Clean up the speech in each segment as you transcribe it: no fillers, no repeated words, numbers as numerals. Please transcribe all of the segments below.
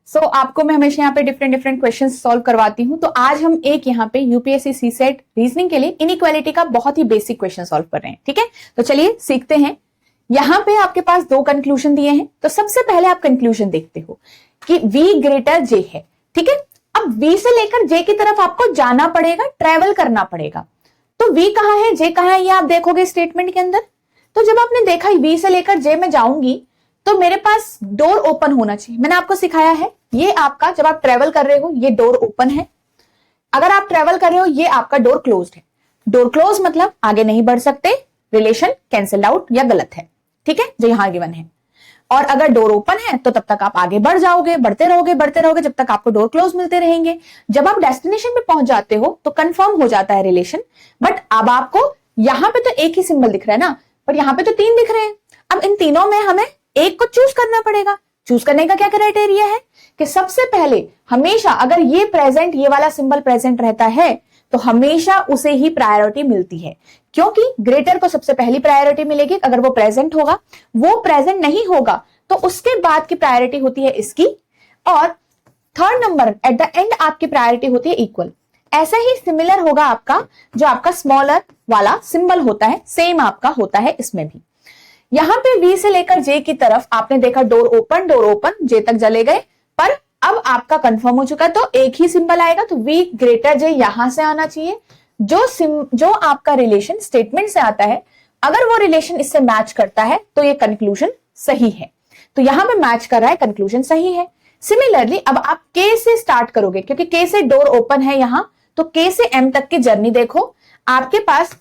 आपको मैं हमेशा यहाँ पे डिफरेंट क्वेश्चन सॉल्व करवाती हूँ। तो आज हम एक यहाँ पे यूपीएससी सीसेट रीजनिंग के लिए इनइक्वालिटी का बहुत ही बेसिक क्वेश्चन सॉल्व कर रहे हैं। ठीक है, तो चलिए सीखते हैं। यहाँ पे आपके पास दो कंक्लूजन दिए हैं। तो सबसे पहले आप कंक्लूजन देखते हो कि V ग्रेटर J है। ठीक है, अब V से लेकर J की तरफ आपको जाना पड़ेगा, ट्रेवल करना पड़ेगा। तो V कहाँ है, J कहाँ है, ये आप देखोगे स्टेटमेंट के अंदर। तो जब आपने देखा V से लेकर J में जाऊंगी तो मेरे पास डोर ओपन होना चाहिए। मैंने आपको सिखाया है, ये आपका जब आप ट्रेवल कर रहे हो ये डोर ओपन है। अगर आप ट्रेवल कर रहे हो ये आपका डोर क्लोज्ड है। डोर क्लोज मतलब आगे नहीं बढ़ सकते, रिलेशन कैंसिल आउट या गलत है। ठीक है, जो यहां गिवन है। और अगर डोर ओपन है तो तब तक आप आगे बढ़ जाओगे, बढ़ते रहोगे जब तक आपको डोर क्लोज मिलते रहेंगे। जब आप डेस्टिनेशन पे पहुंच जाते हो तो कंफर्म हो जाता है रिलेशन। बट अब आपको यहां पे तो एक ही सिंबल दिख रहा है ना, पर यहां पे तो तीन दिख रहे हैं। अब इन तीनों में हमें एक को चूज करना पड़ेगा। चूज करने का क्या क्राइटेरिया है कि सबसे पहले हमेशा अगर ये प्रेजेंट, ये वाला सिंबल प्रेजेंट रहता है तो हमेशा उसे ही प्रायोरिटी मिलती है, क्योंकि ग्रेटर को सबसे पहली प्रायोरिटी मिलेगी अगर वो प्रेजेंट होगा। वो प्रेजेंट नहीं होगा तो उसके बाद की प्रायोरिटी होती है इसकी, और third number at the end आपकी प्रायोरिटी होती है इक्वल। ऐसा ही सिमिलर होगा आपका जो आपका स्मॉलर वाला सिंबल होता है, सेम आपका होता है इसमें भी। यहां पे V से लेकर J की तरफ आपने देखा डोर ओपन J तक चले गए, पर अब आपका कंफर्म हो चुका है तो एक ही सिंबल आएगा। तो V ग्रेटर J यहां से आना चाहिए। जो आपका रिलेशन स्टेटमेंट से आता है, अगर वो रिलेशन इससे मैच करता है तो ये कंक्लूजन सही है। तो यहां पे मैच कर रहा है, कंक्लूजन सही है। सिमिलरली अब आप K से स्टार्ट करोगे, क्योंकि K से डोर ओपन है यहां, तो K से M तक की जर्नी देखो। आपके पास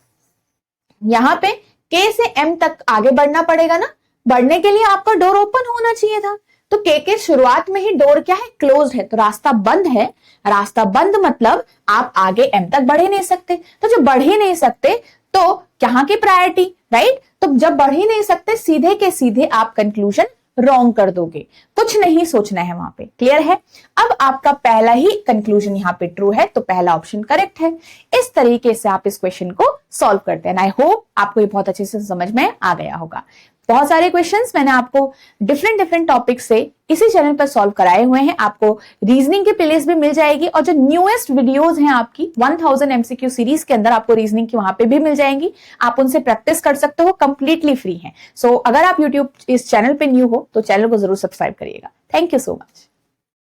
यहां पे K से M तक आगे बढ़ना पड़ेगा ना। बढ़ने के लिए आपका डोर ओपन होना चाहिए था। तो K के शुरुआत में ही डोर क्या है, क्लोज्ड है, तो रास्ता बंद है। रास्ता बंद मतलब आप आगे M तक बढ़ ही नहीं सकते। तो जब बढ़ ही नहीं सकते तो कहां की प्रायोरिटी, राइट। तो जब बढ़ ही नहीं सकते, सीधे के सीधे आप कंक्लूजन रॉन्ग कर दोगे, कुछ नहीं सोचना है वहां पे। क्लियर है। अब आपका पहला ही कंक्लूजन यहाँ पे ट्रू है, तो पहला ऑप्शन करेक्ट है। इस तरीके से आप इस क्वेश्चन को सॉल्व करते हैं। आई होप आपको ये बहुत अच्छे से समझ में आ गया होगा। बहुत सारे क्वेश्चंस मैंने आपको डिफरेंट टॉपिक से इसी चैनल पर सॉल्व कराए हुए हैं। आपको रीजनिंग की प्लेलिस्ट भी मिल जाएगी, और जो न्यूएस्ट वीडियोस हैं आपकी 1000 एमसीक्यू सीरीज के अंदर आपको रीजनिंग की वहां पे भी मिल जाएंगी। आप उनसे प्रैक्टिस कर सकते हो, कंप्लीटली फ्री है। सो अगर आप यूट्यूब इस चैनल पे न्यू हो तो चैनल को जरूर सब्सक्राइब करिएगा। Thank you so much.